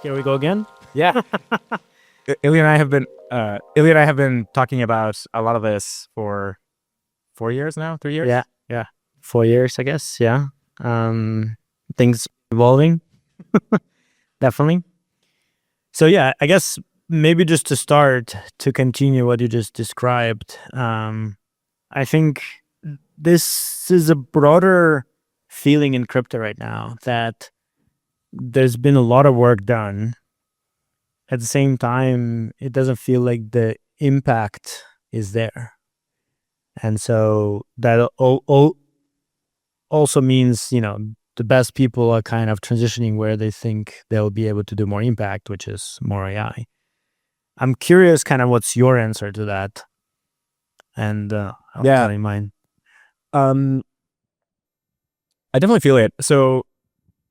Here we go again. Yeah. Illia and I have been talking about a lot of this for 4 years now, 3 years. Yeah. 4 years, I guess. Yeah. Things evolving. Definitely. So yeah, I guess maybe just to start, to continue what you just described, I think this is a broader feeling in crypto right now that there's been a lot of work done. At the same time, it doesn't feel like the impact is there. And so that also means, the best people are kind of transitioning where they think they'll be able to do more impact, which is more AI. I'm curious kind of what's your answer to that. And I'll tell you mine. I definitely feel it. So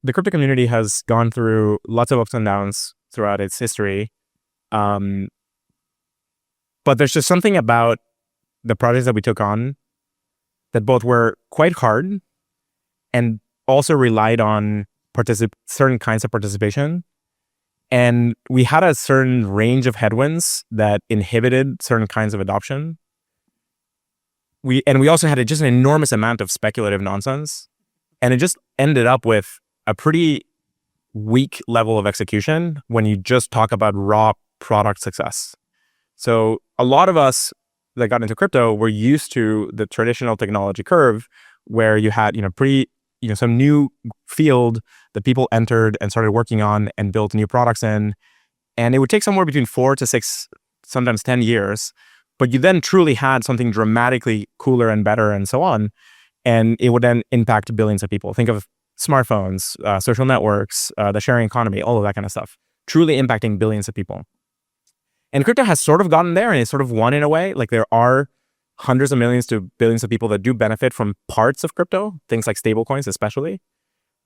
the crypto community has gone through lots of ups and downs throughout its history. But there's just something about the projects that we took on that both were quite hard and also relied on certain kinds of participation. And we had a certain range of headwinds that inhibited certain kinds of adoption. We also had just an enormous amount of speculative nonsense. And it just ended up with a pretty weak level of execution when you just talk about raw product success. So a lot of us that got into crypto were used to the traditional technology curve where you had, some new field that people entered and started working on and built new products in. And it would take somewhere between 4 to 6, sometimes 10 years. But you then truly had something dramatically cooler and better and so on. And it would then impact billions of people. Think of smartphones, social networks, the sharing economy, all of that kind of stuff, truly impacting billions of people. And crypto has sort of gotten there and it's sort of won in a way. Like there are hundreds of millions to billions of people that do benefit from parts of crypto, things like stablecoins especially.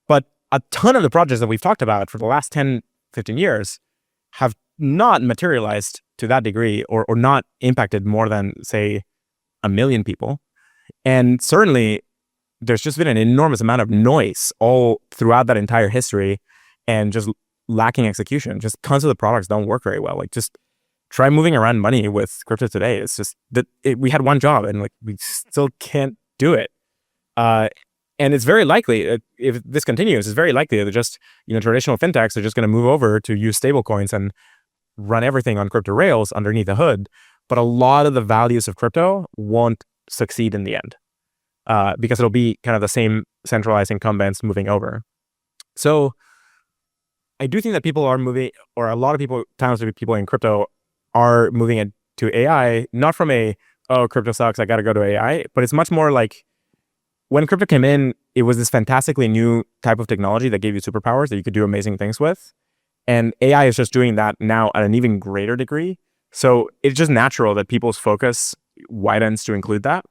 But a ton of the projects that we've talked about for the last 10, 15 years have not materialized to that degree or not impacted more than, say, 1 million people. And certainly there's just been an enormous amount of noise all throughout that entire history and just lacking execution. Just tons of the products don't work very well. Like just try moving around money with crypto today. It's just that we had one job and we still can't do it. And it's very likely, if this continues, it's very likely that just, traditional fintechs are just going to move over to use stablecoins and run everything on crypto rails underneath the hood. But a lot of the values of crypto won't succeed in the end because it'll be kind of the same centralized incumbents moving over. So I do think that people are moving, or a lot of people, tons of people in crypto are moving it to AI, not from crypto sucks, I got to go to AI, but it's much more like when crypto came in, it was this fantastically new type of technology that gave you superpowers that you could do amazing things with. And AI is just doing that now at an even greater degree. So it's just natural that people's focus widens to include that.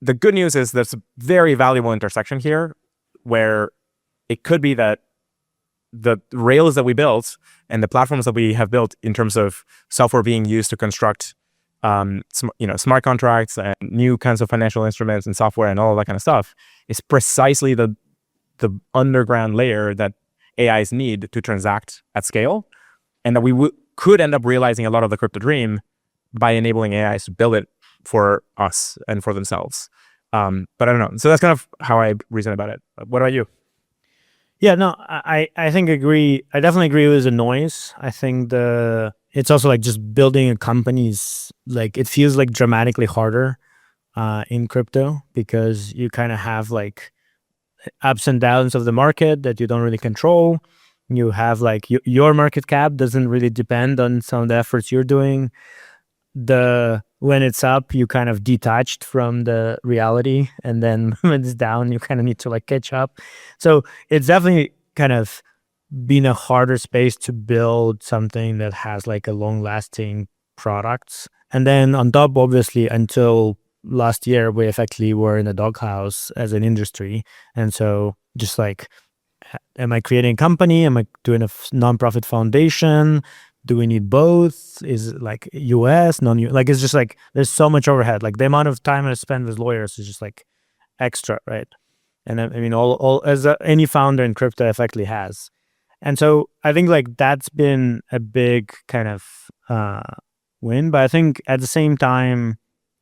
The good news is there's a very valuable intersection here where it could be that the rails that we built and the platforms that we have built in terms of software being used to construct smart contracts and new kinds of financial instruments and software and all of that kind of stuff is precisely the underground layer that AIs need to transact at scale, and that we could end up realizing a lot of the crypto dream by enabling AIs to build it for us and for themselves. But I don't know. So that's kind of how I reason about it. What about you? Yeah, no, I think agree. I definitely agree with the noise. I think it's also like just building a company is like, it feels like dramatically harder in crypto because you kind of have like ups and downs of the market that you don't really control. You have like your market cap doesn't really depend on some of the efforts you're doing. When it's up, you kind of detached from the reality, and then when it's down, you kind of need to like catch up. So it's definitely kind of been a harder space to build something that has like a long-lasting products. And then on top, obviously, until last year, we effectively were in a doghouse as an industry. And so just like, am I creating a company? Am I doing a nonprofit foundation? Do we need both? Is it like US, non-US? Like, it's just like, there's so much overhead. Like the amount of time I spend with lawyers is just like extra, right? And I mean, all as any founder in crypto effectively has. And so I think like that's been a big kind of win. But I think at the same time,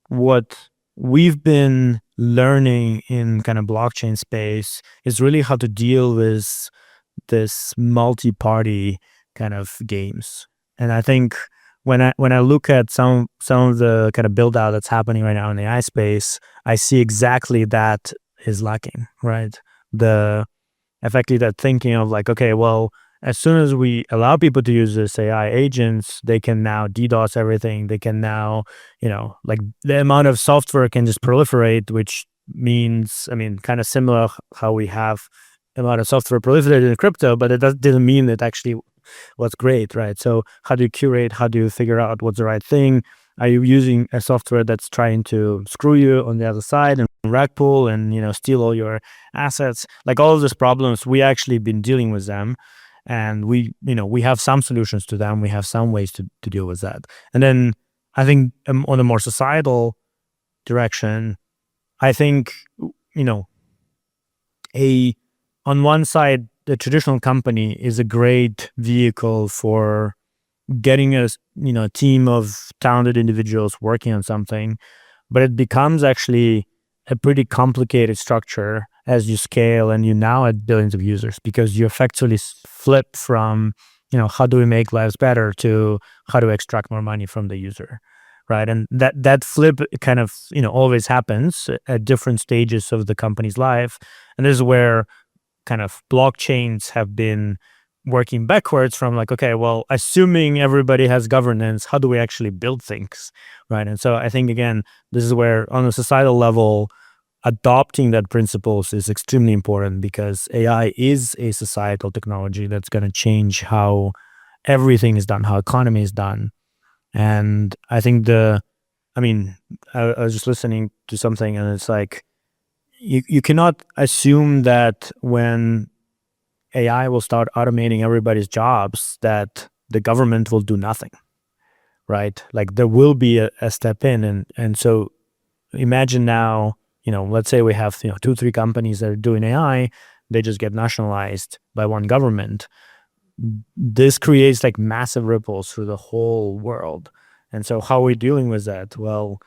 what we've been learning in kind of blockchain space is really how to deal with this multi-party kind of games. And I think when I look at some of the kind of build out that's happening right now in the AI space, I see exactly that is lacking, right? The effectively that thinking of like, okay, well, as soon as we allow people to use this AI agents, they can now DDoS everything. They can now, like the amount of software can just proliferate, which means, I mean, kind of similar how we have a lot of software proliferated in crypto, but it didn't mean it actually was great, right? So how do you curate? How do you figure out what's the right thing? Are you using a software that's trying to screw you on the other side and rug pull and steal all your assets? Like all of these problems, we actually been dealing with them, and we have some solutions to them. We have some ways to deal with that. And then I think on a more societal direction, I think on one side, the traditional company is a great vehicle for getting a team of talented individuals working on something, but it becomes actually a pretty complicated structure as you scale and you now add billions of users, because you effectively flip from how do we make lives better to how do we extract more money from the user, right? And that flip kind of always happens at different stages of the company's life, and this is where kind of blockchains have been working backwards from like, okay, well, assuming everybody has governance, how do we actually build things, right? And so I think, again, this is where on a societal level, adopting that principles is extremely important, because AI is a societal technology that's going to change how everything is done, how economy is done. And I think I was just listening to something, and it's like, you cannot assume that when AI will start automating everybody's jobs, that the government will do nothing, right? Like there will be a step in. And so imagine now, let's say we have 2-3 companies that are doing AI, they just get nationalized by one government. This creates like massive ripples through the whole world. And so how are we dealing with that? Well,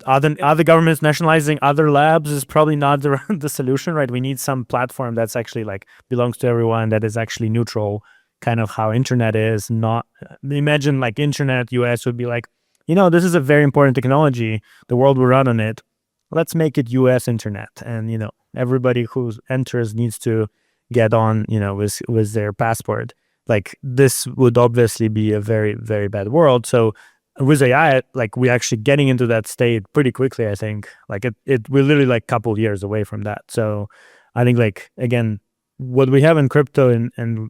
other governments nationalizing other labs is probably not the solution, right? We need some platform that's actually like belongs to everyone, that is actually neutral, kind of how internet is. Not imagine like internet US would be like, this is a very important technology, the world will run on it, let's make it US internet, and everybody who enters needs to get on with their passport. Like this would obviously be a very, very bad world. So with AI, like we're actually getting into that state pretty quickly. I think like we're literally like a couple years away from that. So I think like, again, what we have in crypto and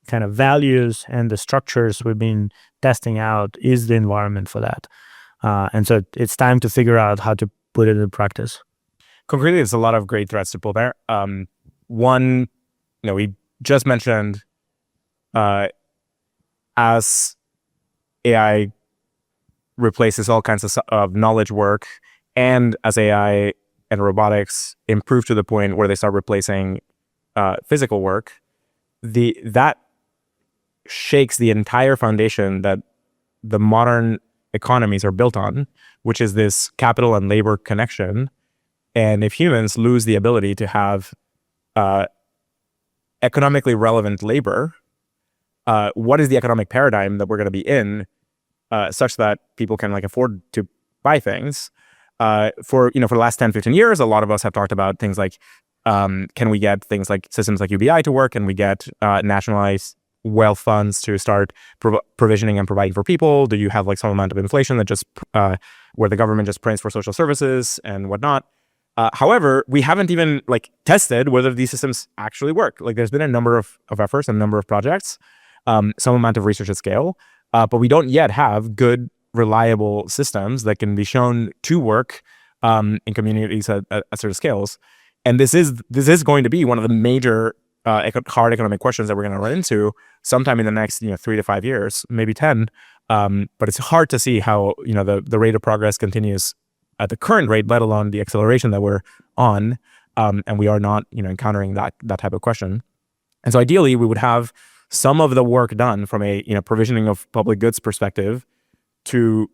kind of values and the structures we've been testing out is the environment for that. And so it's time to figure out how to put it in practice. Concretely, there's a lot of great threads to pull there. One, we just mentioned as AI replaces all kinds of knowledge work, and as AI and robotics improve to the point where they start replacing physical work, that shakes the entire foundation that the modern economies are built on, which is this capital and labor connection. And if humans lose the ability to have economically relevant labor, what is the economic paradigm that we're going to be in, such that people can like afford to buy things? For the last 10-15 years, a lot of us have talked about things like, can we get things like systems like UBI to work? Can we get nationalized wealth funds to start provisioning and providing for people? Do you have like some amount of inflation that just where the government just prints for social services and whatnot? However, we haven't even like tested whether these systems actually work. Like there's been a number of efforts and a number of projects, some amount of research at scale, but we don't yet have good, reliable systems that can be shown to work in communities at certain scales. And this is going to be one of the major hard economic questions that we're going to run into sometime in the next 3 to 5 years, maybe 10. But it's hard to see how the rate of progress continues at the current rate, let alone the acceleration that we're on. And we are not encountering that type of question. And so ideally, we would have some of the work done from a provisioning of public goods perspective to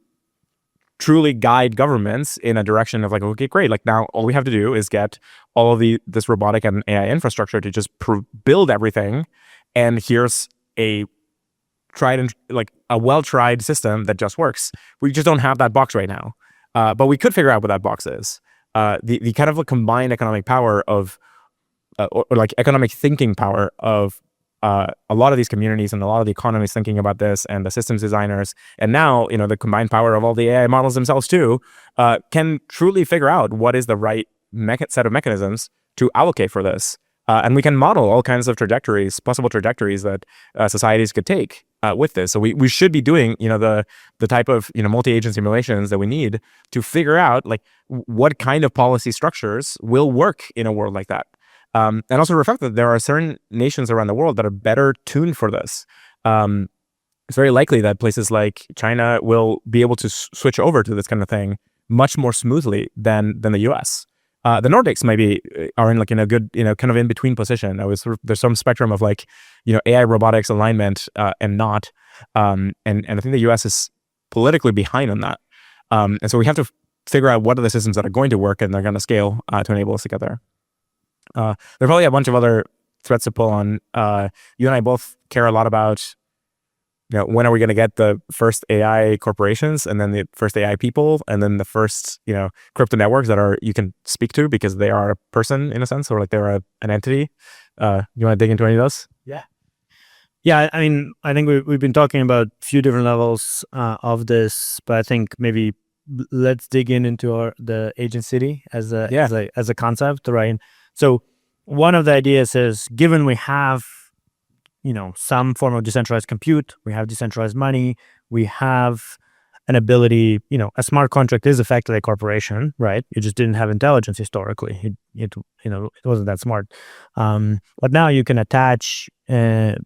truly guide governments in a direction of like, okay, great. Like now all we have to do is get all of this robotic and AI infrastructure to just build everything. And here's a well-tried system that just works. We just don't have that box right now. But we could figure out what that box is. The kind of a combined economic power of, or like economic thinking power of a lot of these communities and a lot of the economists thinking about this, and the systems designers, and now the combined power of all the AI models themselves too, can truly figure out what is the right set of mechanisms to allocate for this. And we can model all kinds of possible trajectories that societies could take with this. So we should be doing the type of multi-agent simulations that we need to figure out like what kind of policy structures will work in a world like that. And also reflect that there are certain nations around the world that are better tuned for this. It's very likely that places like China will be able to switch over to this kind of thing much more smoothly than the US. The Nordics maybe are in a good, kind of in between position. There's some spectrum of like, AI robotics alignment and not. And I think the US is politically behind on that. And so we have to figure out what are the systems that are going to work and they're going to scale to enable us to get there. There are probably a bunch of other threads to pull on. You and I both care a lot about, when are we going to get the first AI corporations, and then the first AI people, and then the first, crypto networks that you can speak to because they are a person in a sense, or like they're an entity. You want to dig into any of those? Yeah. I mean, I think we've been talking about a few different levels of this, but I think maybe let's dig into the agent city as a concept, right? So one of the ideas is, given we have, some form of decentralized compute, we have decentralized money, we have an ability, a smart contract is effectively a corporation, right? You just didn't have intelligence historically. It wasn't that smart. But now you can attach an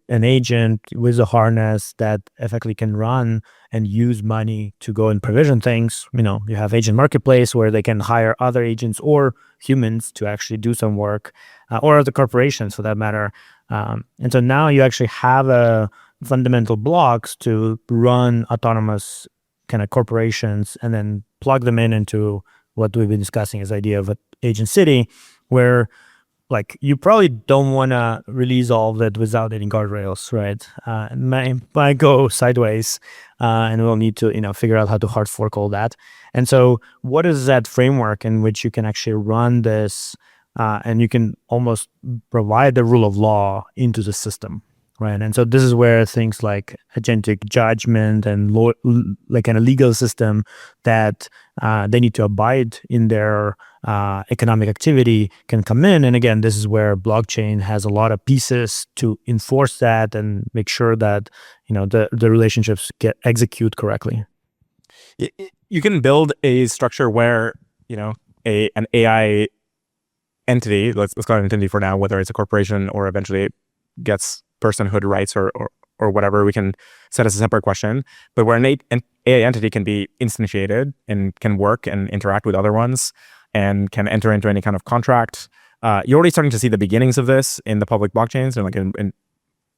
agent with a harness that effectively can run and use money to go and provision things. You have agent marketplace where they can hire other agents or humans to actually do some work, or other corporations for that matter. And so now you actually have fundamental blocks to run autonomous kind of corporations, and then plug them into what we've been discussing as idea of an agent city, where like you probably don't want to release all of that without any guardrails, right? It might go sideways, and we'll need to figure out how to hard fork all that. And so what is that framework in which you can actually run this, and you can almost provide the rule of law into the system, right? And so this is where things like agentic judgment and like kind of legal system that they need to abide in their economic activity can come in. And again, this is where blockchain has a lot of pieces to enforce that and make sure that the relationships execute correctly. You can build a structure where an AI entity, let's call it an entity for now, whether it's a corporation or eventually it gets personhood rights or whatever, we can set as a separate question, but where an AI entity can be instantiated and can work and interact with other ones and can enter into any kind of contract. You're already starting to see the beginnings of this in the public blockchains and like in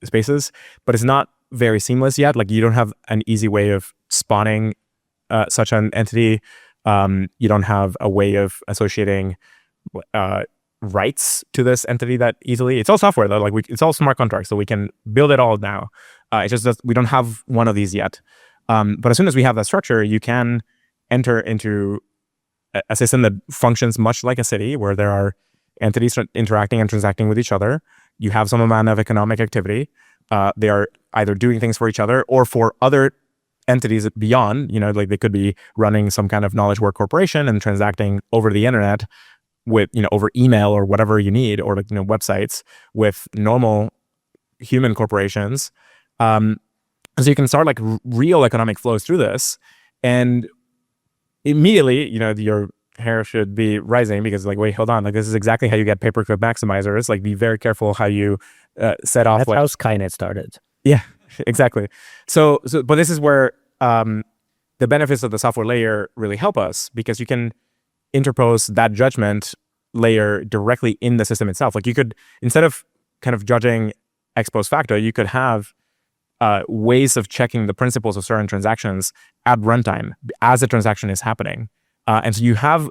spaces, but it's not very seamless yet. Like you don't have an easy way of spawning such an entity. You don't have a way of associating rights to this entity that easily. It's all software though, like it's all smart contracts, so we can build it all now. It's just that we don't have one of these yet. But as soon as we have that structure, you can enter into a system that functions much like a city, where there are entities interacting and transacting with each other. You have some amount of economic activity. They are either doing things for each other or for other entities beyond, like they could be running some kind of knowledge work corporation and transacting over the internet with, over email or whatever you need, or like, websites with normal human corporations. So you can start like real economic flows through this, and immediately, your hair should be rising because like, wait, hold on, like this is exactly how you get paperclip maximizers. Like be very careful how you set off. That's how Skynet started. Yeah, exactly. So, but this is where the benefits of the software layer really help us, because you can interpose that judgment layer directly in the system itself. Like you could, instead of kind of judging ex post facto, you could have ways of checking the principles of certain transactions at runtime as the transaction is happening. And so you have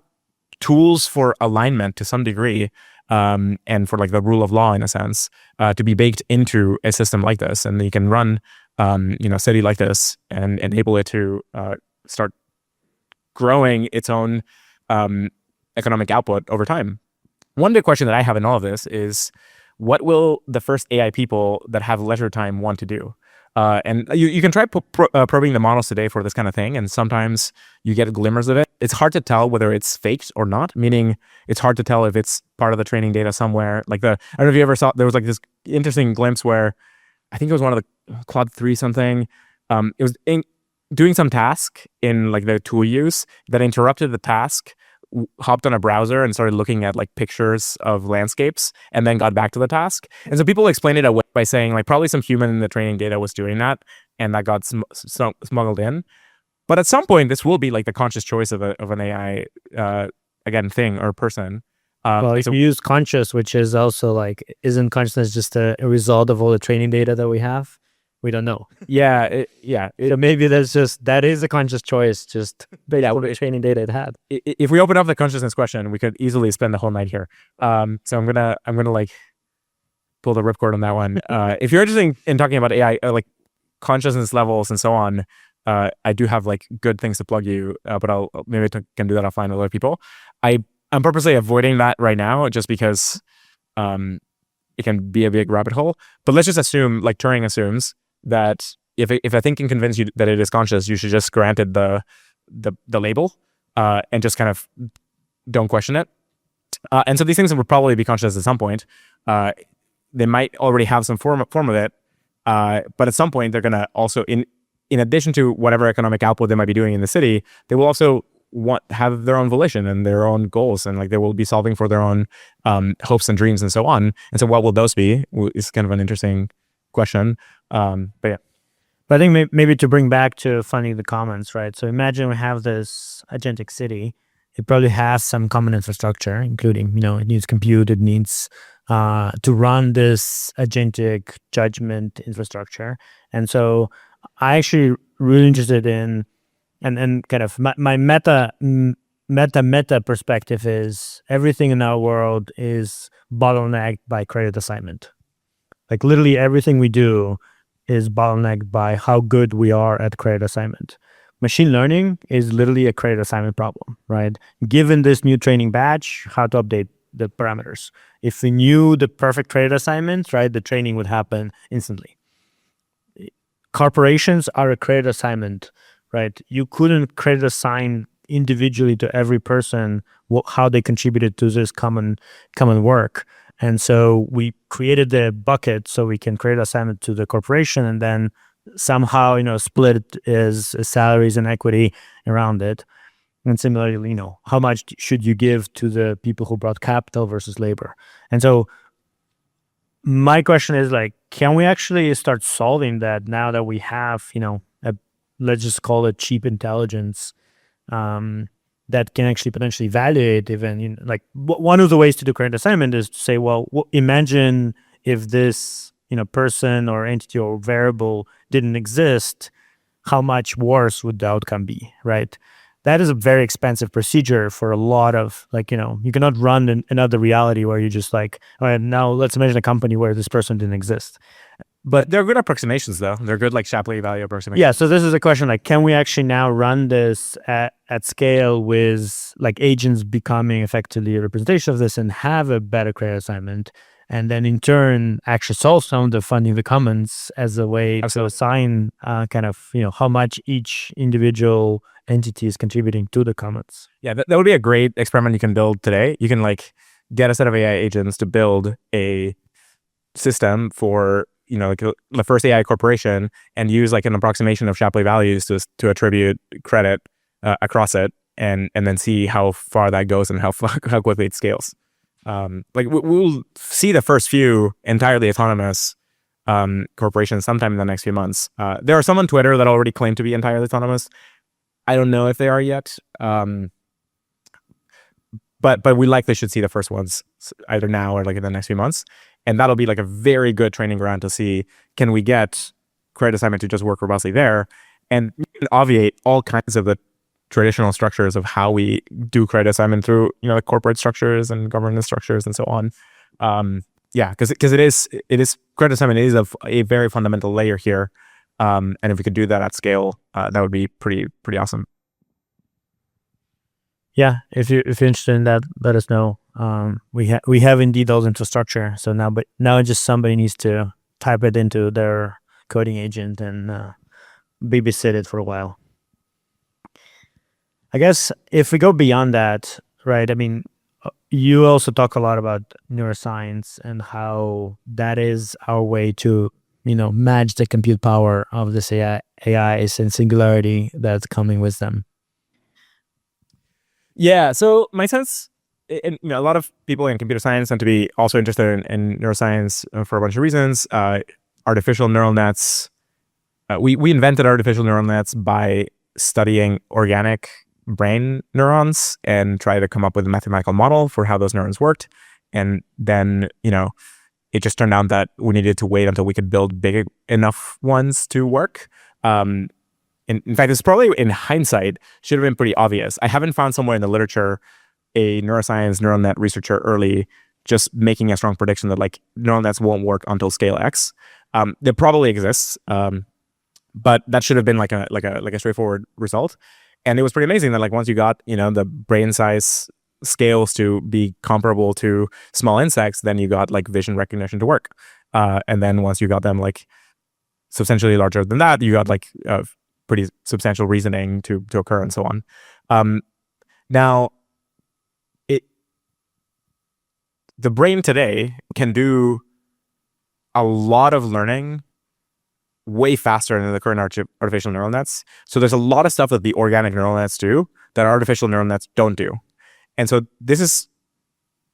tools for alignment to some degree, and for like the rule of law in a sense, to be baked into a system like this. And you can run, city like this and enable it to start growing its own economic output over time. One big question that I have in all of this is, what will the first AI people that have leisure time want to do? And you can try probing the models today for this kind of thing, and sometimes you get glimmers of it. It's hard to tell whether it's faked or not, meaning it's hard to tell if it's part of the training data somewhere. Like I don't know if you ever saw, there was like this interesting glimpse where I think it was one of the Claude 3 something. It was doing some task in like the tool use that interrupted the task, hopped on a browser and started looking at like pictures of landscapes, and then got back to the task. And so people explain it away by saying like probably some human in the training data was doing that, and that got smuggled in. But at some point, this will be like the conscious choice of an AI, again, thing or person. Well, if you use conscious, which is also like, isn't consciousness just a result of all the training data that we have? We don't know. So maybe that is a conscious choice, just based on the training data it had. If we open up the consciousness question, we could easily spend the whole night here. So I'm gonna like pull the ripcord on that one. If you're interested in talking about AI, like consciousness levels and so on, I do have like good things to plug you, but I'll maybe can do that offline with other people. I'm purposely avoiding that right now just because it can be a big rabbit hole. But let's just assume, like Turing assumes, that if a thing can convince you that it is conscious, you should just grant it the label, and just kind of don't question it. And so these things will probably be conscious at some point. They might already have some form of it, but at some point they're gonna also, in addition to whatever economic output they might be doing in the city, they will also have their own volition and their own goals, and like they will be solving for their own hopes and dreams and so on. And so what will those be is kind of an interesting question. But yeah. But I think maybe to bring back to funding the commons, right? So imagine we have this agentic city. It probably has some common infrastructure, including, it needs compute, it needs to run this agentic judgment infrastructure. And so I actually really interested in, and kind of my meta perspective is everything in our world is bottlenecked by credit assignment. Like literally everything we do is bottlenecked by how good we are at credit assignment. Machine learning is literally a credit assignment problem, right? Given this new training batch, how to update the parameters. If we knew the perfect credit assignment, right, the training would happen instantly. Corporations are a credit assignment, right? You couldn't credit assign individually to every person how they contributed to this common work. And so we created the bucket so we can create assignment to the corporation, and then somehow, split is salaries and equity around it. And similarly, how much should you give to the people who brought capital versus labor? And so my question is like, can we actually start solving that now that we have, let's just call it cheap intelligence, that can actually potentially evaluate even, like one of the ways to do credit assignment is to say, well, imagine if this, person or entity or variable didn't exist, how much worse would the outcome be, right? That is a very expensive procedure for a lot of, like, you cannot run another reality where you just like, all right, now let's imagine a company where this person didn't exist. But they're good approximations, though. They're good, like Shapley value approximations. Yeah. So this is a question like, can we actually now run this at scale with like agents becoming effectively a representation of this and have a better credit assignment, and then in turn actually solve some of the funding the commons as a way to assign kind of how much each individual entity is contributing to the commons. Yeah, that would be a great experiment you can build today. You can like get a set of AI agents to build a system for like the first AI corporation, and use like an approximation of Shapley values to attribute credit across it, and then see how far that goes and how quickly it scales. Like we'll see the first few entirely autonomous corporations sometime in the next few months. There are some on Twitter that already claim to be entirely autonomous. I don't know if they are yet. but we likely should see the first ones either now or like in the next few months, and that'll be like a very good training ground to see, can we get credit assignment to just work robustly there, and you can obviate all kinds of the traditional structures of how we do credit assignment through, you know, the corporate structures and governance structures and so on. Yeah, because it is credit assignment is a very fundamental layer here, and if we could do that at scale, that would be pretty awesome. Yeah, if you're interested in that, let us know. We have indeed those infrastructure. So now just somebody needs to type it into their coding agent and babysit it for a while. I guess if we go beyond that, right? I mean, you also talk a lot about neuroscience and how that is our way to, you know, match the compute power of this AIs and singularity that's coming with them. Yeah, so my sense, and you know, a lot of people in computer science tend to be also interested in neuroscience for a bunch of reasons. Artificial neural nets. We invented artificial neural nets by studying organic brain neurons and try to come up with a mathematical model for how those neurons worked. And then, you know, it just turned out that we needed to wait until we could build big enough ones to work. In fact, it's probably, in hindsight, should have been pretty obvious. I haven't found somewhere in the literature a neuroscience neural net researcher early just making a strong prediction that like neural nets won't work until scale X. There probably exists, but that should have been like a straightforward result. And it was pretty amazing that like once you got, you know, the brain size scales to be comparable to small insects, then you got like vision recognition to work. And then once you got them like substantially larger than that, you got like pretty substantial reasoning to occur and so on. Now, the brain today can do a lot of learning way faster than the current artificial neural nets. So there's a lot of stuff that the organic neural nets do that artificial neural nets don't do. And so this is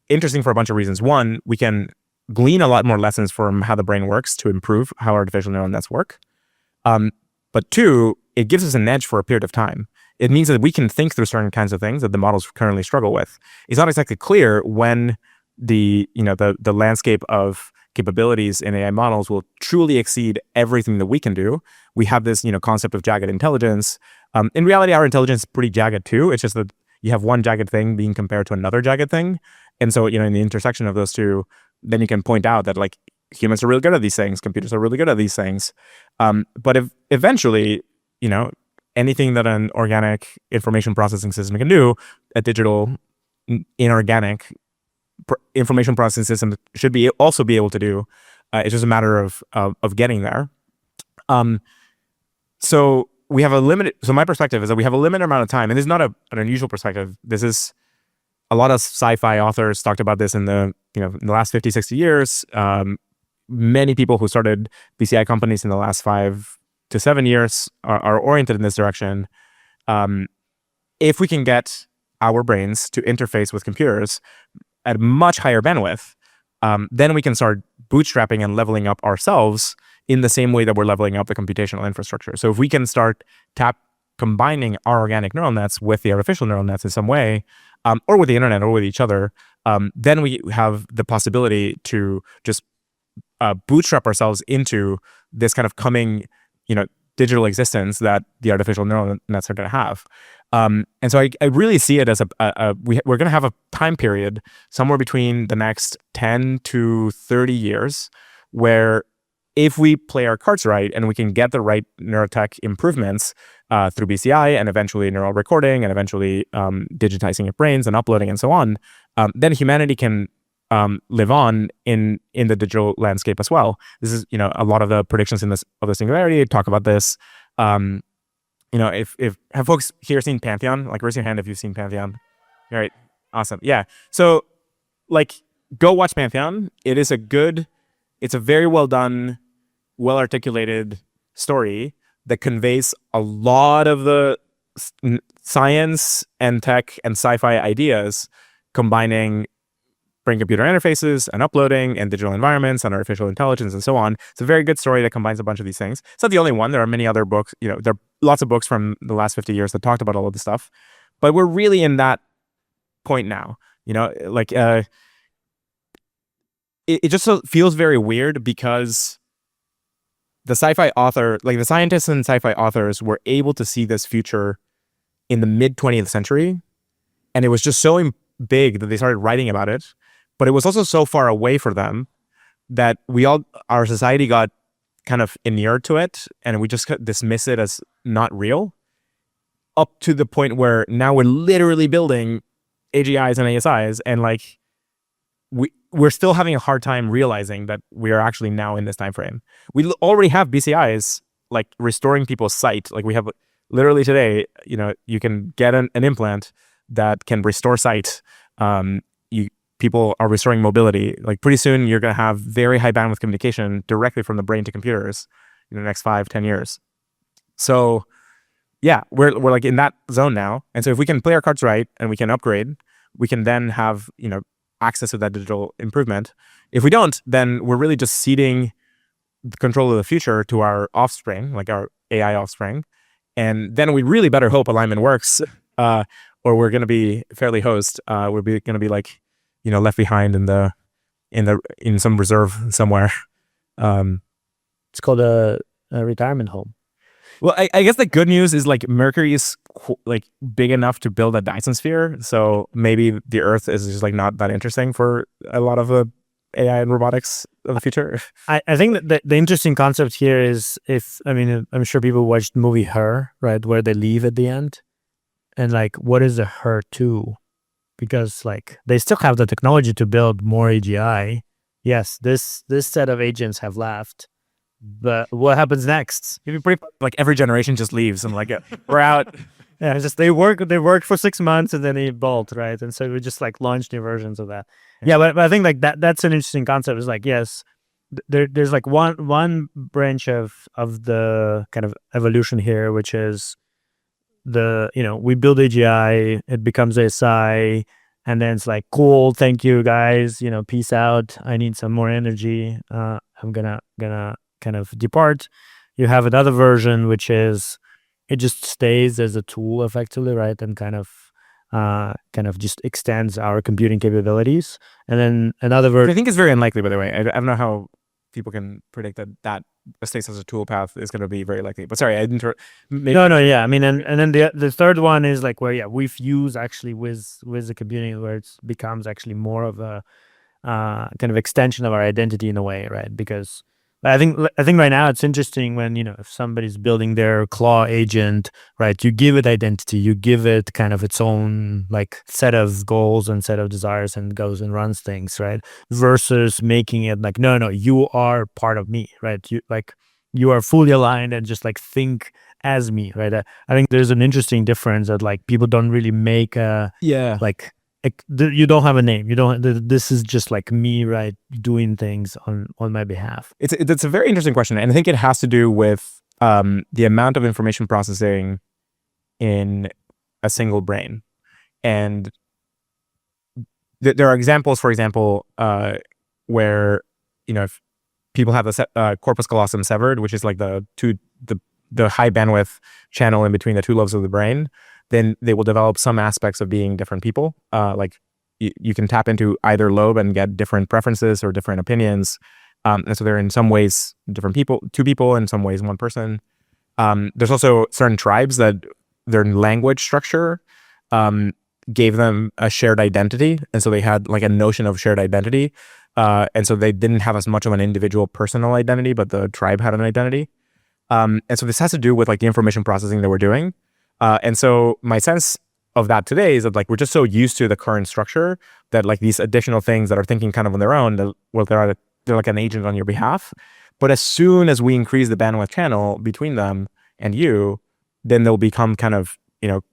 interesting for a bunch of reasons. One, we can glean a lot more lessons from how the brain works to improve how artificial neural nets work. But two, it gives us an edge for a period of time. It means that we can think through certain kinds of things that the models currently struggle with. It's not exactly clear when the landscape of capabilities in AI models will truly exceed everything that we can do. We have this, you know, concept of jagged intelligence. In reality, our intelligence is pretty jagged too. It's just that you have one jagged thing being compared to another jagged thing. And so, you know, in the intersection of those two, then you can point out that like humans are really good at these things, computers are really good at these things. But if eventually, you know, anything that an organic information processing system can do, a digital inorganic information processing system should also be able to do. It's just a matter of getting there. So we have so my perspective is that we have a limited amount of time, and this is not an unusual perspective. This is a lot of sci-fi authors talked about this in the last 50, 60 years. Many people who started BCI companies in the last 5 to 7 years are oriented in this direction. If we can get our brains to interface with computers at much higher bandwidth, then we can start bootstrapping and leveling up ourselves in the same way that we're leveling up the computational infrastructure. So if we can start combining our organic neural nets with the artificial neural nets in some way, or with the internet or with each other, then we have the possibility to just bootstrap ourselves into this kind of coming, digital existence that the artificial neural nets are going to have. And so I really see it as we're going to have a time period somewhere between the next 10 to 30 years where if we play our cards right and we can get the right neurotech improvements through BCI and eventually neural recording and eventually digitizing your brains and uploading and so on, then humanity can live on in the digital landscape as well. This is, a lot of the predictions of the singularity talk about this. If have folks here seen Pantheon? Like, raise your hand if you've seen Pantheon. All right, awesome. Yeah. So, go watch Pantheon. It's a very well done, well articulated story that conveys a lot of the science and tech and sci-fi ideas, combining brain-computer interfaces and uploading and digital environments and artificial intelligence and so on. It's a very good story that combines a bunch of these things. It's not the only one. There are many other books. There are lots of books from the last 50 years that talked about all of this stuff. But we're really in that point now. Like it just feels very weird because the sci-fi author, like the scientists and sci-fi authors, were able to see this future in the mid 20th century, and it was just so big that they started writing about it. But it was also so far away for them that our society got kind of inured to it, and we just dismiss it as not real, up to the point where now we're literally building AGIs and ASIs, and like we're still having a hard time realizing that we are actually now in this time frame. We already have BCIs like restoring people's sight. Like we have literally today, you can get an implant that can restore sight. People are restoring mobility. Like pretty soon you're going to have very high bandwidth communication directly from the brain to computers in the next 5-10 years. So yeah, we're like in that zone now. And so if we can play our cards right and we can upgrade, we can then have, access to that digital improvement. If we don't, then we're really just ceding the control of the future to our offspring, like our AI offspring. And then we really better hope alignment works, or we're going to be fairly hosed. We're going to be like, left behind in some reserve somewhere. It's called a retirement home. Well, I guess the good news is like Mercury is like big enough to build a Dyson sphere, so maybe the Earth is just like not that interesting for a lot of the AI and robotics of the future. I think that the interesting concept here is I'm sure people watched the movie Her, right, where they leave at the end, and like what is the Her to? Because like they still have the technology to build more AGI. Yes, this set of agents have left. But what happens next? Like every generation just leaves and like we're out. Yeah, it's just they worked for 6 months and then they bolt, right? And so we just like launch new versions of that. Yeah, but I think like that's an interesting concept. Is like, yes, there's like one branch of the kind of evolution here, which is we build AGI, it becomes ASI, and then it's like, cool, thank you guys, peace out. I need some more energy. I'm gonna kind of depart. You have another version which is it just stays as a tool effectively, right, and kind of just extends our computing capabilities. And then another version, I think is very unlikely, by the way. I don't know how people can predict that stays as a tool path is going to be very likely. But sorry, I didn't. No, yeah. I mean, and then the third one is like where we fuse actually with the computing, where it becomes actually more of a kind of extension of our identity in a way, right? Because I think right now it's interesting when if somebody's building their claw agent, right, you give it identity, you give it kind of its own like set of goals and set of desires and goes and runs things, right, versus making it like no, you are part of me, right? You are fully aligned and just like think as me, right? I think there's an interesting difference that like people don't really make like you don't have a name. You don't. This is just like me, right, doing things on my behalf. It's a very interesting question, and I think it has to do with the amount of information processing in a single brain. And there are examples, for example, where if people have the corpus callosum severed, which is like the high bandwidth channel in between the two lobes of the brain, then they will develop some aspects of being different people. Like you can tap into either lobe and get different preferences or different opinions. And so they're in some ways different people, two people, in some ways one person. There's also certain tribes that their language structure gave them a shared identity. And so they had like a notion of shared identity. And so they didn't have as much of an individual personal identity, but the tribe had an identity. And so this has to do with like the information processing that we're doing. And so my sense of that today is that like we're just so used to the current structure that like these additional things that are thinking kind of on their own, they're like an agent on your behalf. But as soon as we increase the bandwidth channel between them and you, then they'll become kind of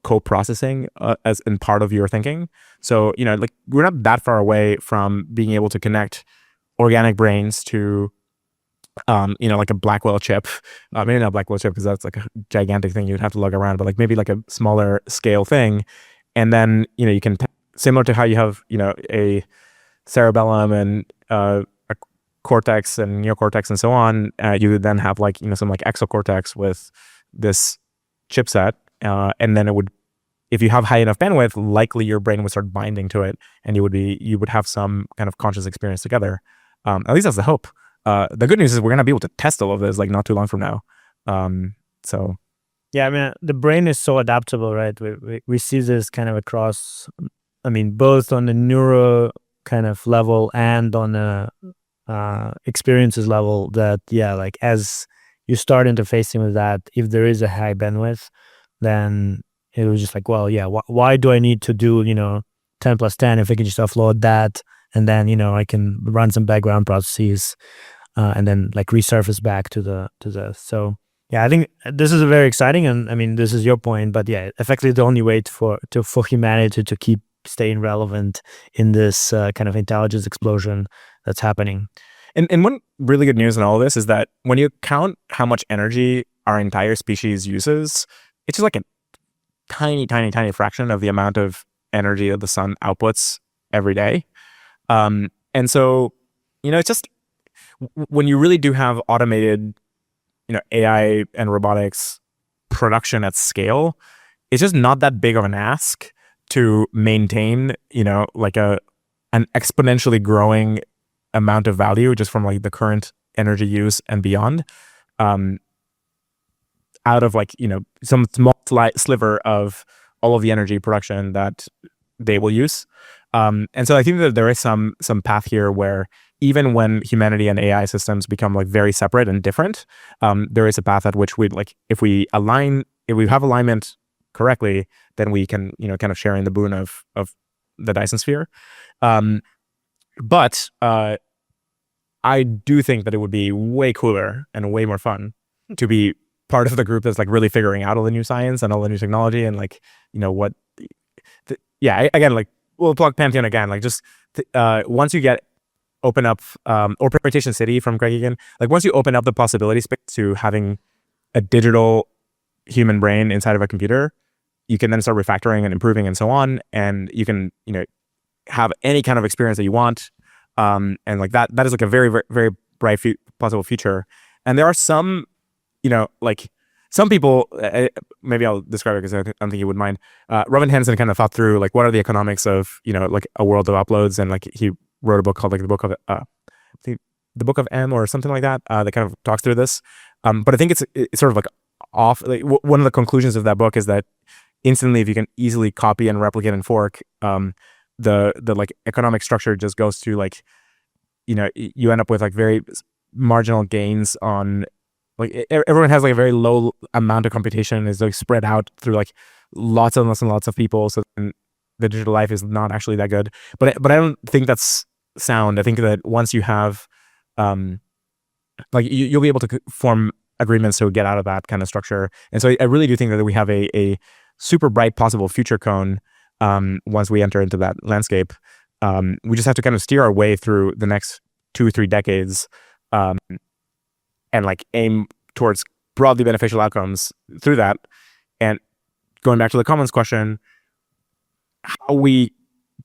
co-processing as in part of your thinking. So like we're not that far away from being able to connect organic brains to like a Blackwell chip, maybe not a Blackwell chip because that's like a gigantic thing you'd have to lug around, but like maybe like a smaller scale thing. And then, you can, similar to how you have, a cerebellum and a cortex and neocortex and so on, you would then have like, some like exocortex with this chipset. And then if you have high enough bandwidth, likely your brain would start binding to it, and you would have some kind of conscious experience together. At least that's the hope. The good news is we're gonna be able to test all of this like not too long from now. So yeah, I mean, the brain is so adaptable, right? We see this kind of across, I mean, both on the neuro kind of level and on the experiences level, that, yeah, like as you start interfacing with that, if there is a high bandwidth, then it was just like, well, yeah, why do I need to do, 10 plus 10 if I can just offload that, and then, I can run some background processes, and then like resurface back to the so yeah, I think this is very exciting, and I mean, this is your point, but yeah, effectively the only way for humanity to keep staying relevant in this kind of intelligence explosion that's happening. And one really good news in all of this is that when you count how much energy our entire species uses, it's just like a tiny, tiny, tiny fraction of the amount of energy that the sun outputs every day. And so, it's just when you really do have automated, AI and robotics production at scale, it's just not that big of an ask to maintain, like an exponentially growing amount of value just from like the current energy use and beyond, out of like, some small sliver of all of the energy production that they will use. And so I think that there is some path here where even when humanity and AI systems become like very separate and different, there is a path at which we like, if we have alignment correctly, then we can, kind of share in the boon of the Dyson sphere. But I do think that it would be way cooler and way more fun to be part of the group that's like really figuring out all the new science and all the new technology and like, again, like we'll plug Pantheon again, like just once you open up, or Permutation City from Greg Egan, like once you open up the possibility space to having a digital human brain inside of a computer, you can then start refactoring and improving and so on, and you can, have any kind of experience that you want. And like that is like a very, very, very bright possible future. And there are some, like some people, maybe I'll describe it because I don't think you would mind. Robin Hanson kind of thought through like what are the economics of, like a world of uploads, and like he wrote a book called like the Book of M or something like that, that kind of talks through this. But I think it's sort of like off. Like one of the conclusions of that book is that instantly, if you can easily copy and replicate and fork, the like economic structure just goes to like, you end up with like very marginal gains on like everyone has like a very low amount of computation, is like spread out through like lots and lots and lots of people. So then the digital life is not actually that good. But I don't think that's sound. I think that once you have, like you'll be able to form agreements to get out of that kind of structure. And so I really do think that we have a super bright possible future cone once we enter into that landscape. We just have to kind of steer our way through the next 2-3 decades, and like aim towards broadly beneficial outcomes through that. And going back to the commons question, how we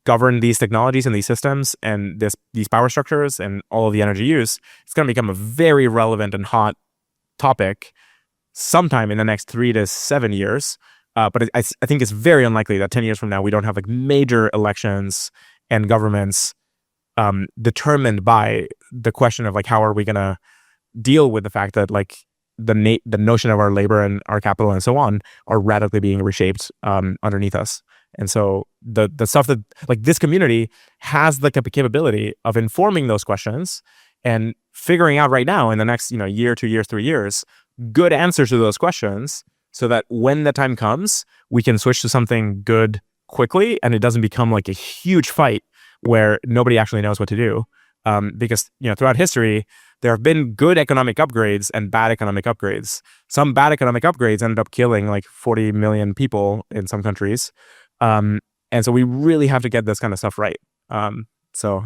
govern these technologies and these systems and these power structures and all of the energy use, it's going to become a very relevant and hot topic sometime in the next 3 to 7 years. But I think it's very unlikely that 10 years from now we don't have like major elections and governments determined by the question of like how are we going to deal with the fact that like the notion of our labor and our capital and so on are radically being reshaped underneath us. And so the stuff that like this community has the capability of informing those questions and figuring out right now in the next year, 2 years, 3 years, good answers to those questions, so that when the time comes, we can switch to something good quickly, and it doesn't become like a huge fight where nobody actually knows what to do. Because throughout history, there have been good economic upgrades and bad economic upgrades. Some bad economic upgrades ended up killing like 40 million people in some countries. And so we really have to get this kind of stuff right. So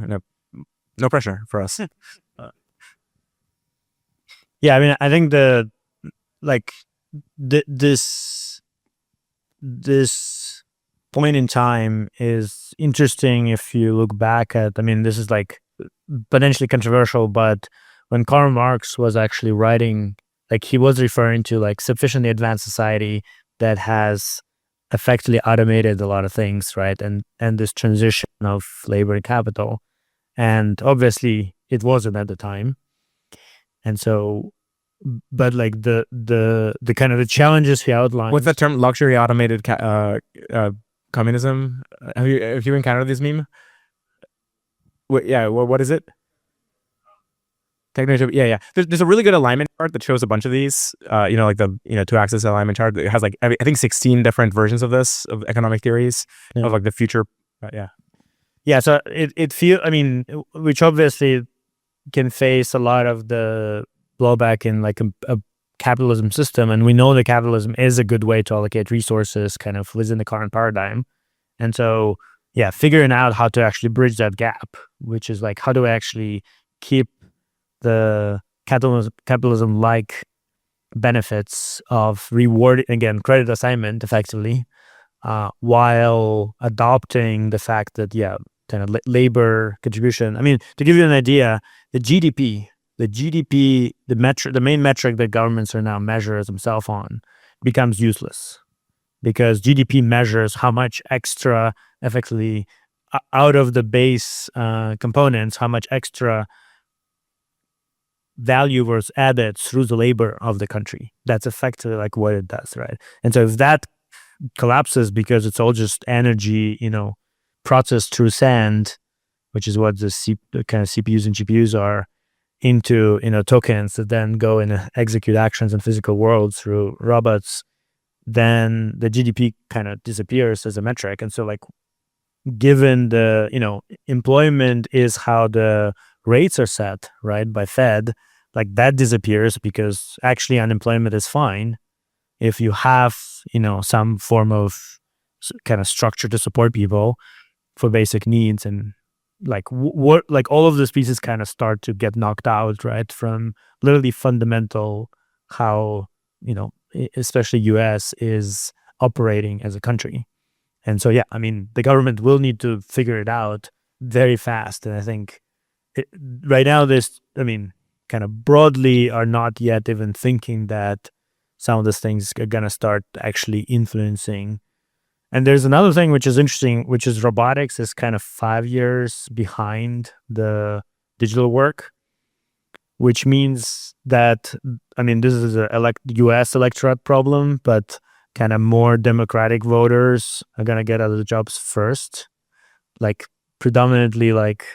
no pressure for us. Yeah, I mean, I think this point in time is interesting if you look back at, I mean, this is like potentially controversial, but when Karl Marx was actually writing, like he was referring to like sufficiently advanced society that has effectively automated a lot of things, right? And this transition of labor and capital, and obviously it wasn't at the time. And so, but like the kind of the challenges he outlined. What's that term? Luxury automated communism. Have you encountered this meme? What is it? Technology. Yeah. There's a really good alignment chart that shows a bunch of these. Like the 2-axis alignment chart. It has like I think 16 different versions of this, of economic theories of like the future. Yeah. So it feels. I mean, which obviously can face a lot of the blowback in like a capitalism system, and we know that capitalism is a good way to allocate resources, kind of within the current paradigm. And so, yeah, figuring out how to actually bridge that gap, which is like, how do I actually keep the capitalism-like benefits of reward, again, credit assignment effectively, while adopting the fact that, kind of labor contribution. I mean, to give you an idea, the GDP, the main metric that governments are now measuring themselves on becomes useless, because GDP measures how much extra, effectively, out of the base components, how much extra value was added through the labor of the country. That's effectively like what it does, right? And so if that collapses because it's all just energy, processed through sand, which is what the kind of CPUs and GPUs are, into tokens that then go and execute actions in physical world through robots, then the GDP kind of disappears as a metric. And so, like, given the employment is how the rates are set, right, by Fed, like that disappears, because actually unemployment is fine if you have some form of kind of structure to support people for basic needs. And like what like all of these pieces kind of start to get knocked out, right, from literally fundamental how especially US is operating as a country. And so, I mean, the government will need to figure it out very fast. And I think right now, kind of broadly are not yet even thinking that some of these things are going to start actually influencing. And there's another thing which is interesting, which is robotics is kind of 5 years behind the digital work, which means that, this is a US electorate problem, but kind of more democratic voters are going to get out of the jobs first. Like predominantly like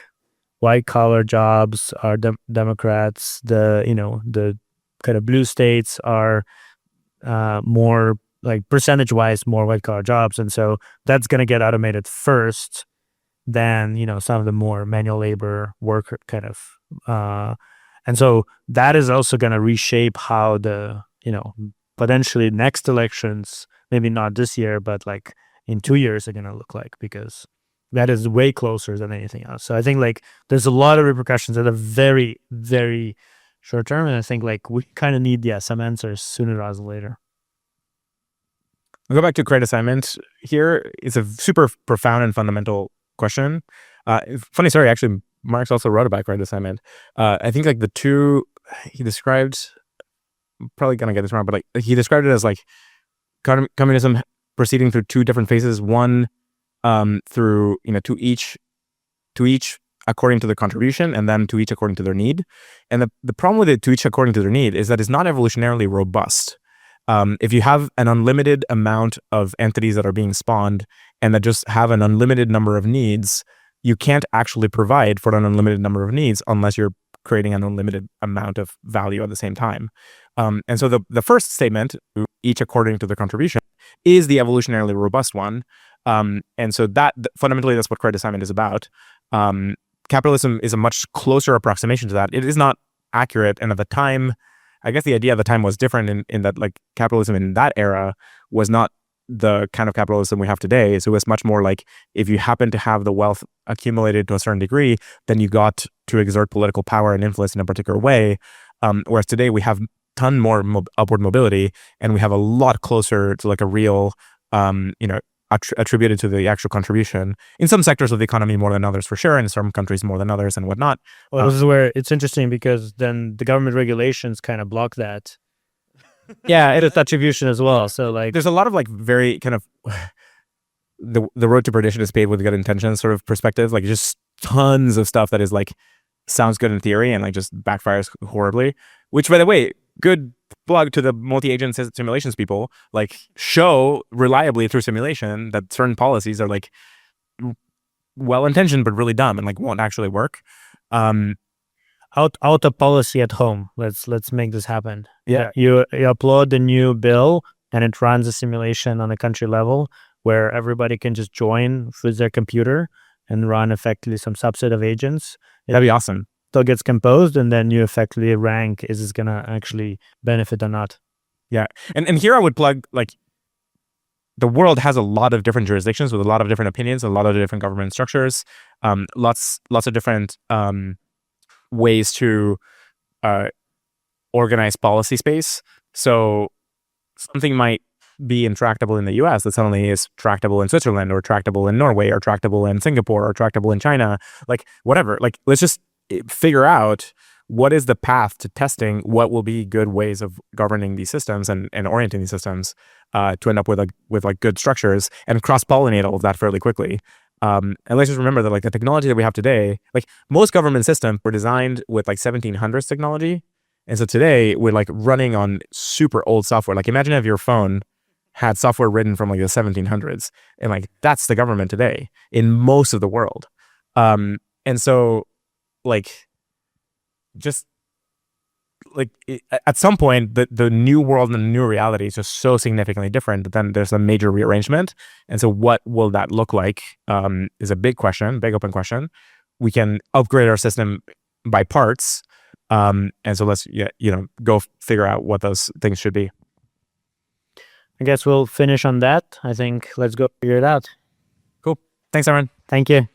white collar jobs are Democrats. The kind of blue states are more like percentage wise more white collar jobs. And so that's going to get automated first than, some of the more manual labor work kind of. And so that is also going to reshape how the, potentially next elections, maybe not this year, but like in 2 years are going to look like, because that is way closer than anything else. So I think like there's a lot of repercussions that are very, very short term. And I think like we kind of need, some answers sooner rather than later. I'll go back to credit assignment here. It's a super profound and fundamental question. Funny story, actually, Marx also wrote about credit assignment. I think like the two he described, I'm probably gonna get this wrong, but like he described it as like communism proceeding through two different phases. One through to each according to the contribution, and then to each according to their need. And the problem with it to each according to their need is that it's not evolutionarily robust. If you have an unlimited amount of entities that are being spawned and that just have an unlimited number of needs, you can't actually provide for an unlimited number of needs unless you're creating an unlimited amount of value at the same time. And so the first statement, each according to the contribution, is the evolutionarily robust one. And so that fundamentally, that's what credit assignment is about. Capitalism is a much closer approximation to that. It is not accurate. And at the time, I guess the idea at the time was different in that like capitalism in that era was not the kind of capitalism we have today. So it was much more like if you happen to have the wealth accumulated to a certain degree, then you got to exert political power and influence in a particular way. Whereas today we have ton more upward mobility, and we have a lot closer to like a real, attributed to the actual contribution in some sectors of the economy more than others, for sure, and in some countries more than others and whatnot. Well, this is where it's interesting, because then the government regulations kind of block that. Yeah, It is attribution as well. So like, there's a lot of like very kind of the road to perdition is paved with good intentions sort of perspective. Like just tons of stuff that is like sounds good in theory and like just backfires horribly. Which, by the way, good plug to the multi-agent simulations people. Like show reliably through simulation that certain policies are like well intentioned but really dumb and like won't actually work. out a policy at home. Let's make this happen. Yeah. You upload the new bill and it runs a simulation on a country level where everybody can just join with their computer and run effectively some subset of agents. That'd be awesome. So it gets composed and then you effectively rank, is this gonna actually benefit or not? Yeah. And here I would plug, like, the world has a lot of different jurisdictions with a lot of different opinions, a lot of different government structures, lots of different ways to organize policy space. So something might be intractable in the US that suddenly is tractable in Switzerland or tractable in Norway or tractable in Singapore or tractable in China, like whatever. Like let's just figure out what is the path to testing what will be good ways of governing these systems and orienting these systems to end up with like good structures and cross-pollinate all of that fairly quickly. And let's just remember that like the technology that we have today, like most government systems were designed with like 1700s technology. And so today we're like running on super old software. Like imagine if your phone had software written from like the 1700s, and like that's the government today in most of the world. And so like just like at some point the new world and the new reality is just so significantly different that then there's a major rearrangement. And so what will that look like is a big question, big open question. We can upgrade our system by parts. And so let's go figure out what those things should be. I guess we'll finish on that. I think let's go figure it out. Cool. Thanks, Aaron. Thank you.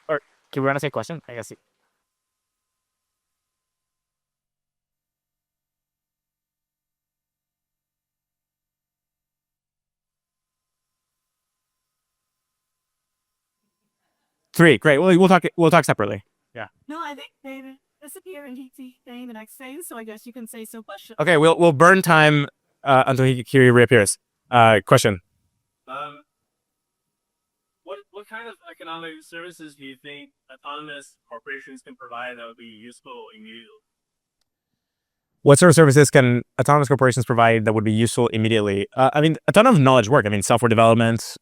Or can we run a say question? I guess. Three. Great. Well, we'll talk separately. Yeah. No, I think they disappear and he's saying the next thing, so I guess you can say some question. Okay, we'll burn time until he reappears. Question. What kind of economic services do you think autonomous corporations can provide that would be useful immediately? What sort of services can autonomous corporations provide that would be useful immediately? I mean, a ton of knowledge work. I mean, software development,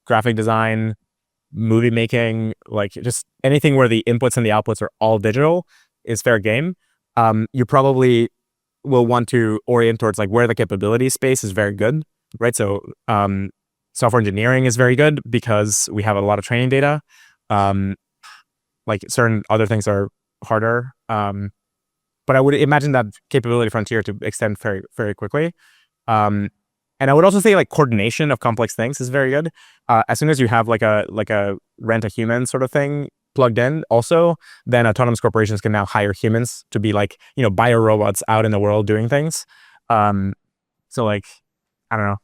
graphic design, movie making, like just anything where the inputs and the outputs are all digital is fair game. You probably will want to orient towards like where the capability space is very good, right? So software engineering is very good because we have a lot of training data. Like certain other things are harder. But I would imagine that capability frontier to extend very, very quickly. And I would also say like coordination of complex things is very good. As soon as you have like a rent a human sort of thing plugged in also, then autonomous corporations can now hire humans to be like, bio robots out in the world doing things. So like, I don't know.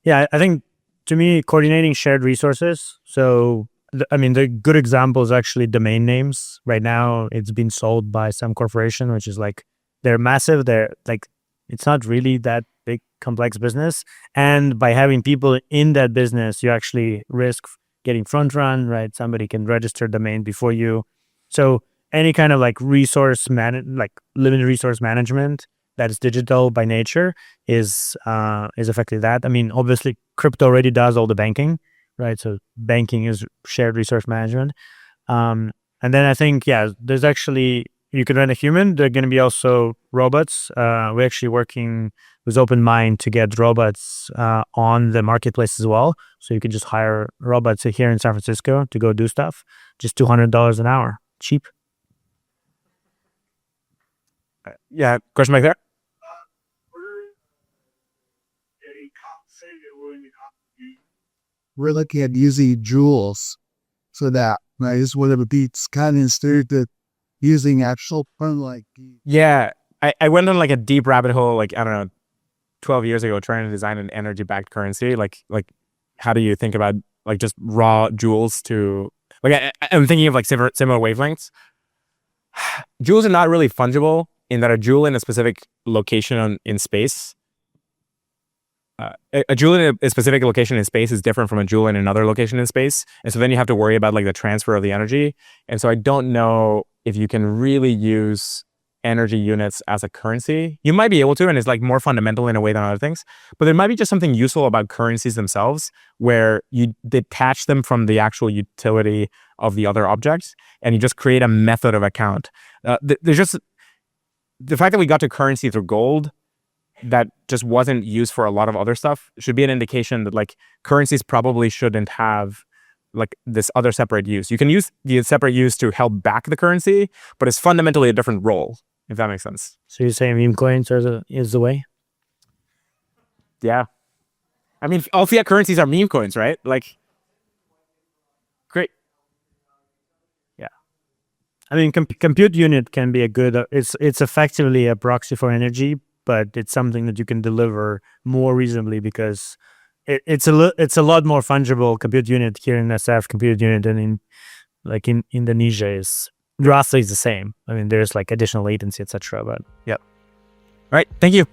Yeah, I think to me, coordinating shared resources. So, the good example is actually domain names. Right now, it's been sold by some corporation, which is like, they're massive. They're like, it's not really that big, complex business. And by having people in that business, you actually risk getting front run, right? Somebody can register domain before you. So any kind of like limited resource management that is digital by nature is effectively that. I mean, obviously, crypto already does all the banking, right? So banking is shared resource management. And then I think, there's actually, you can rent a human. There are going to be also robots. We're actually working with OpenMind to get robots on the marketplace as well. So you can just hire robots here in San Francisco to go do stuff. Just $200 an hour. Cheap. Yeah, question back there? We're looking at using jewels so that is one of the beats kind of instead of using actual like. Yeah, I went on like a deep rabbit hole, like, I don't know, 12 years ago, trying to design an energy-backed currency. Like how do you think about like just raw jewels to, like, I'm thinking of like similar wavelengths. Jewels are not really fungible in that a joule in a specific location in space, a joule in a specific location in space is different from a joule in another location in space. And so then you have to worry about like the transfer of the energy. And so I don't know if you can really use energy units as a currency. You might be able to, and it's like more fundamental in a way than other things, but there might be just something useful about currencies themselves where you detach them from the actual utility of the other objects and you just create a method of account. There's just the fact that we got to currency through gold that just wasn't used for a lot of other stuff should be an indication that like currencies probably shouldn't have like this other separate use. You can use the separate use to help back the currency, but it's fundamentally a different role, if that makes sense. So you're saying meme coins is the way? Yeah. I mean, all fiat currencies are meme coins, right? Like, great. Yeah. I mean, compute unit can be a good, it's effectively a proxy for energy, but it's something that you can deliver more reasonably because it's a lot more fungible. Compute unit here in SF, compute unit, and in Indonesia is roughly the same. I mean, there's like additional latency, etc. But yeah. All right. Thank you.